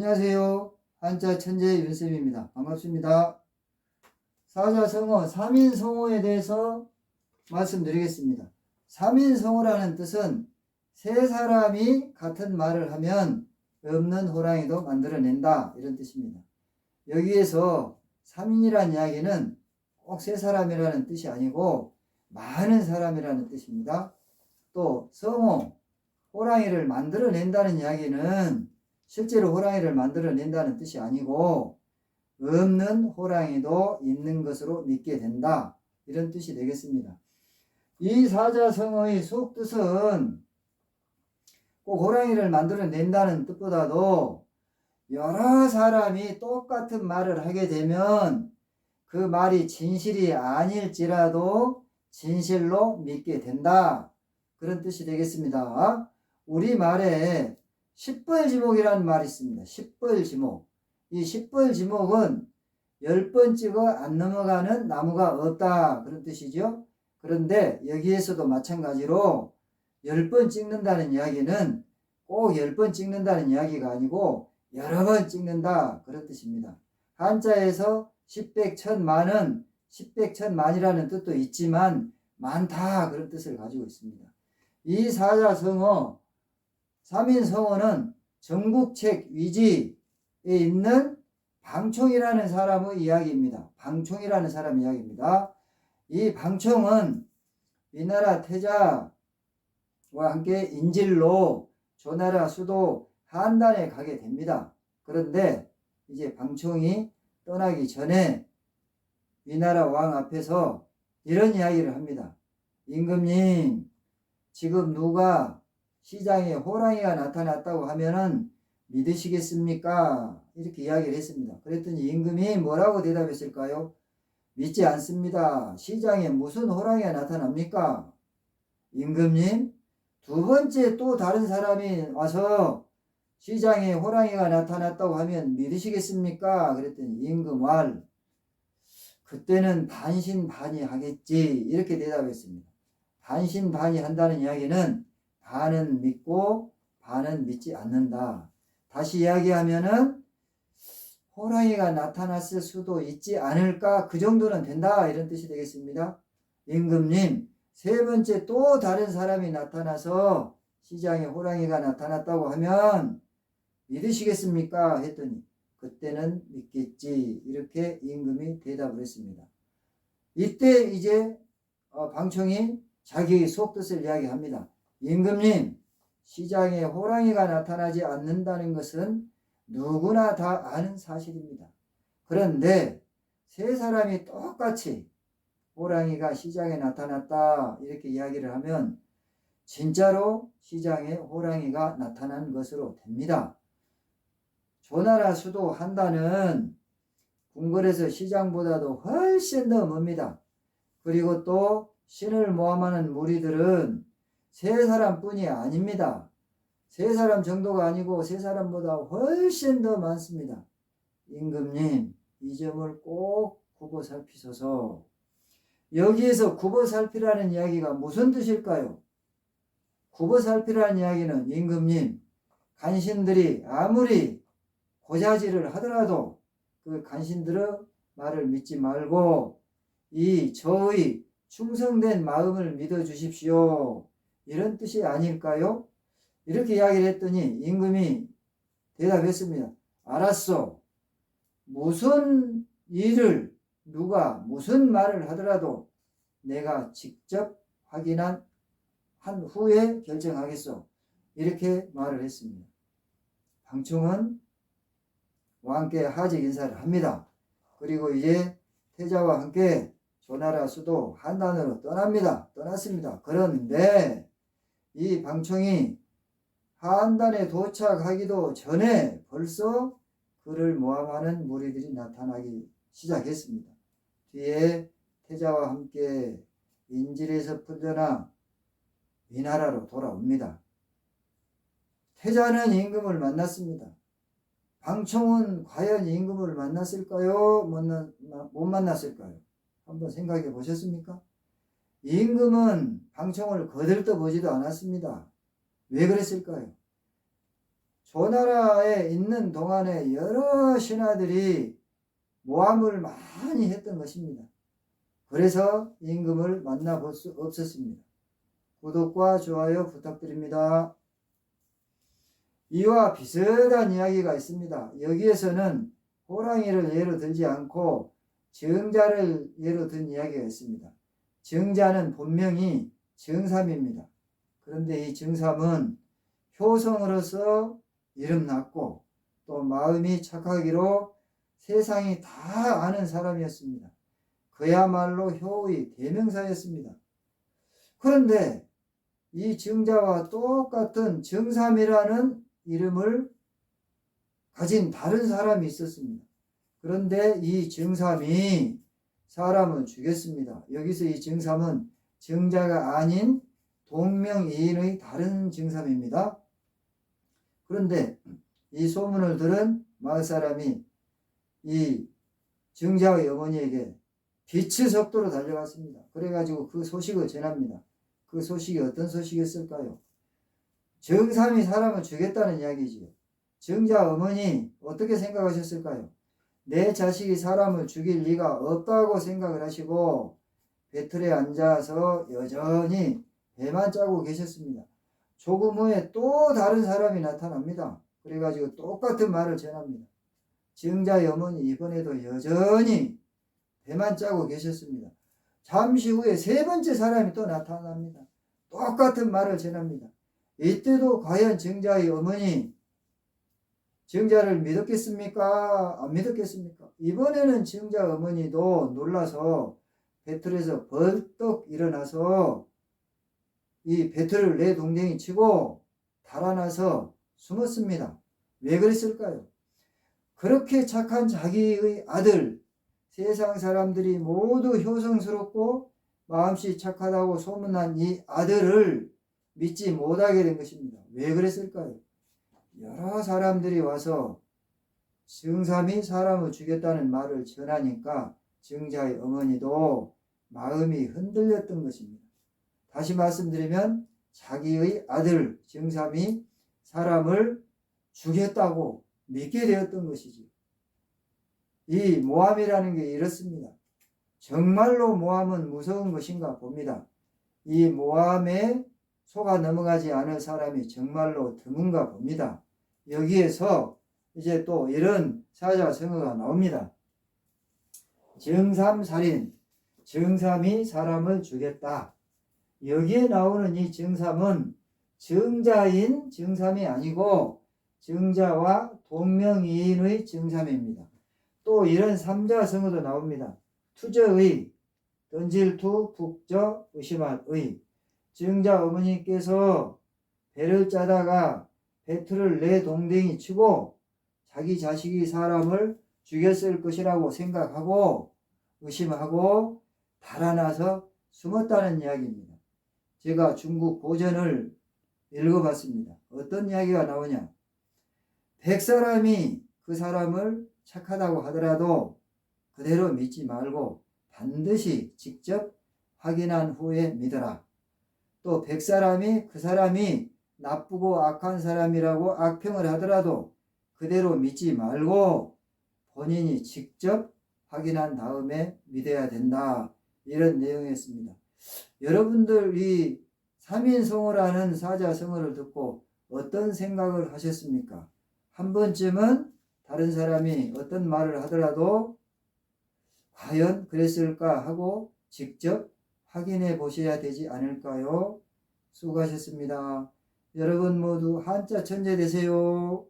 안녕하세요. 한자 천재 윤쌤입니다. 반갑습니다. 사자성어, 3인성어에 대해서 말씀드리겠습니다. 3인성어라는 뜻은 세 사람이 같은 말을 하면 없는 호랑이도 만들어낸다, 이런 뜻입니다. 여기에서 3인이라는 이야기는 꼭 세 사람이라는 뜻이 아니고 많은 사람이라는 뜻입니다. 또 성어, 호랑이를 만들어낸다는 이야기는 실제로 호랑이를 만들어낸다는 뜻이 아니고 없는 호랑이도 있는 것으로 믿게 된다, 이런 뜻이 되겠습니다. 이 사자성어의 속뜻은 꼭 호랑이를 만들어낸다는 뜻보다도 여러 사람이 똑같은 말을 하게 되면 그 말이 진실이 아닐지라도 진실로 믿게 된다, 그런 뜻이 되겠습니다. 우리말에 십벌지목이라는 말이 있습니다. 십벌지목. 이 십벌지목은 10번 찍어 안 넘어가는 나무가 없다, 그런 뜻이죠. 그런데 여기에서도 마찬가지로 10번 찍는다는 이야기는 꼭 10번 찍는다는 이야기가 아니고 여러 번 찍는다, 그런 뜻입니다. 한자에서 십백 천만은 십백천만이라는 뜻도 있지만 많다, 그런 뜻을 가지고 있습니다. 이 사자성어, 3인성어는 전국책 위지에 있는 방총이라는 사람의 이야기입니다. 방총이라는 사람 이야기입니다. 이 방총은 위나라 태자와 함께 인질로 조나라 수도 한단에 가게 됩니다. 그런데 이제 방총이 떠나기 전에 위나라 왕 앞에서 이런 이야기를 합니다. 임금님, 지금 누가 시장에 호랑이가 나타났다고 하면은 믿으시겠습니까? 이렇게 이야기를 했습니다. 그랬더니 임금이 뭐라고 대답했을까요? 믿지 않습니다. 시장에 무슨 호랑이가 나타납니까? 임금님, 두 번째 또 다른 사람이 와서 시장에 호랑이가 나타났다고 하면 믿으시겠습니까? 그랬더니 임금 왈, 그때는 반신반의하겠지, 이렇게 대답했습니다. 반신반의 한다는 이야기는 반은 믿고 반은 믿지 않는다. 다시 이야기하면은 호랑이가 나타났을 수도 있지 않을까, 그 정도는 된다, 이런 뜻이 되겠습니다. 임금님, 세 번째 또 다른 사람이 나타나서 시장에 호랑이가 나타났다고 하면 믿으시겠습니까? 했더니 그때는 믿겠지, 이렇게 임금이 대답을 했습니다. 이때 이제 방청이 자기의 속뜻을 이야기합니다. 임금님, 시장에 호랑이가 나타나지 않는다는 것은 누구나 다 아는 사실입니다. 그런데 세 사람이 똑같이 호랑이가 시장에 나타났다, 이렇게 이야기를 하면 진짜로 시장에 호랑이가 나타난 것으로 됩니다. 조나라 수도 한단은 궁궐에서 시장보다도 훨씬 더 멉니다. 그리고 또 신을 모함하는 무리들은 세 사람뿐이 아닙니다. 세 사람 정도가 아니고 세 사람보다 훨씬 더 많습니다. 임금님, 이 점을 꼭 굽어 살피소서. 여기에서 굽어 살피라는 이야기가 무슨 뜻일까요? 굽어 살피라는 이야기는 임금님, 간신들이 아무리 고자질을 하더라도 그 간신들의 말을 믿지 말고 저의 충성된 마음을 믿어 주십시오, 이런 뜻이 아닐까요? 이렇게 이야기를 했더니 임금이 대답했습니다. 알았어. 무슨 일을 누가 무슨 말을 하더라도 내가 직접 확인한 후에 결정하겠소, 이렇게 말을 했습니다. 방충은 왕께 하직 인사를 합니다. 그리고 이제 태자와 함께 조나라 수도 한단으로 떠났습니다. 그런데 이 방청이 한단에 도착하기도 전에 벌써 그를 모함하는 무리들이 나타나기 시작했습니다. 뒤에 태자와 함께 인질에서 풀려나 위나라로 돌아옵니다. 태자는 임금을 만났습니다. 방청은 과연 임금을 만났을까요? 못 만났을까요? 한번 생각해 보셨습니까? 임금은 방청을 거들떠 보지도 않았습니다. 왜 그랬을까요? 조나라에 있는 동안에 여러 신하들이 모함을 많이 했던 것입니다. 그래서 임금을 만나볼 수 없었습니다. 구독과 좋아요 부탁드립니다. 이와 비슷한 이야기가 있습니다. 여기에서는 호랑이를 예로 들지 않고 정자를 예로 든 이야기가 있습니다. 정자는 본명이 정삼입니다. 그런데 이 정삼은 효성으로서 이름났고 또 마음이 착하기로 세상이 다 아는 사람이었습니다. 그야말로 효의 대명사였습니다. 그런데 이 정자와 똑같은 정삼이라는 이름을 가진 다른 사람이 있었습니다. 그런데 이 정삼이 사람을 죽였습니다. 여기서 이 정삼은 정자가 아닌 동명이인의 다른 정삼입니다. 그런데 이 소문을 들은 마을 사람이 이 정자의 어머니에게 빛의 속도로 달려갔습니다. 그래가지고 그 소식을 전합니다. 그 소식이 어떤 소식이었을까요? 정삼이 사람을 죽였다는 이야기지요. 정자 어머니 어떻게 생각하셨을까요? 내 자식이 사람을 죽일 리가 없다고 생각을 하시고 배틀에 앉아서 여전히 배만 짜고 계셨습니다. 조금 후에 또 다른 사람이 나타납니다. 그래가지고 똑같은 말을 전합니다. 정자의 어머니 이번에도 여전히 배만 짜고 계셨습니다. 잠시 후에 세 번째 사람이 또 나타납니다. 똑같은 말을 전합니다. 이때도 과연 정자의 어머니 정자를 믿었겠습니까? 안 믿었겠습니까? 이번에는 정자 어머니도 놀라서 배틀에서 벌떡 일어나서 이 배틀을 내 동댕이 치고 달아나서 숨었습니다. 왜 그랬을까요? 그렇게 착한 자기의 아들, 세상 사람들이 모두 효성스럽고 마음씨 착하다고 소문난 이 아들을 믿지 못하게 된 것입니다. 왜 그랬을까요? 여러 사람들이 와서 정삼이 사람을 죽였다는 말을 전하니까 정자의 어머니도 마음이 흔들렸던 것입니다. 다시 말씀드리면 자기의 아들 정삼이 사람을 죽였다고 믿게 되었던 것이죠. 이 모함이라는 게 이렇습니다. 정말로 모함은 무서운 것인가 봅니다. 이 모함에 속아 넘어가지 않을 사람이 정말로 드문가 봅니다. 여기에서 이제 또 이런 사자성어가 나옵니다. 정삼살인, 정삼이 사람을 죽였다. 여기에 나오는 이 정삼은 정자인 정삼이 아니고 정자와 동명이인의 정삼입니다. 또 이런 삼자성어도 나옵니다. 투저의, 던질투, 북저, 의심할 의. 정자 어머니께서 배를 짜다가 배틀을 내 동댕이 치고 자기 자식이 사람을 죽였을 것이라고 생각하고 의심하고 달아나서 숨었다는 이야기입니다. 제가 중국 고전을 읽어봤습니다. 어떤 이야기가 나오냐? 100사람이 그 사람을 착하다고 하더라도 그대로 믿지 말고 반드시 직접 확인한 후에 믿어라. 또 100사람이 그 사람이 나쁘고 악한 사람이라고 악평을 하더라도 그대로 믿지 말고 본인이 직접 확인한 다음에 믿어야 된다. 이런 내용이었습니다. 여러분들 이 삼인성어라는 사자성어를 듣고 어떤 생각을 하셨습니까? 한 번쯤은 다른 사람이 어떤 말을 하더라도 과연 그랬을까 하고 직접 확인해 보셔야 되지 않을까요? 수고하셨습니다. 여러분 모두 한자 천재 되세요.